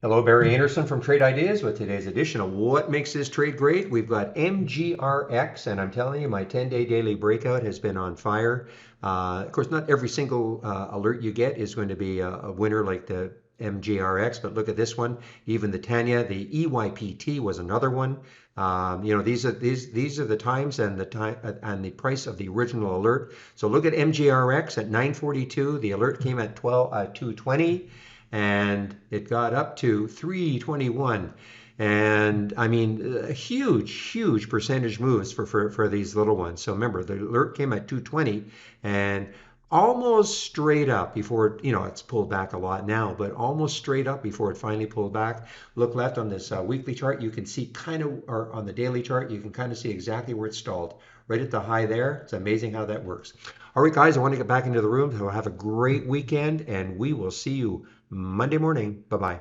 Hello, Barry Anderson from Trade Ideas with today's edition of What Makes This Trade Great. We've got MGRX, and I'm telling you, my 10-day daily breakout has been on fire. Of course, not every single alert you get is going to be a winner like the MGRX, but look at this one. Even the Tanya, the EYPT was another one. These are the times and the time and the price of the original alert. So look at MGRX at 9:42. The alert came at 2:20 and it got up to 321. And I mean, huge percentage moves for these little ones. So remember, the alert came at 220 and almost straight up before, it's pulled back a lot now, but almost straight up before it finally pulled back. Look left on this weekly chart, you can see or on the daily chart, you can kind of see exactly where it stalled. Right at the high there. It's amazing how that works. All right, guys, I want to get back into the room. So have a great weekend, and we will see you Monday morning. Bye bye.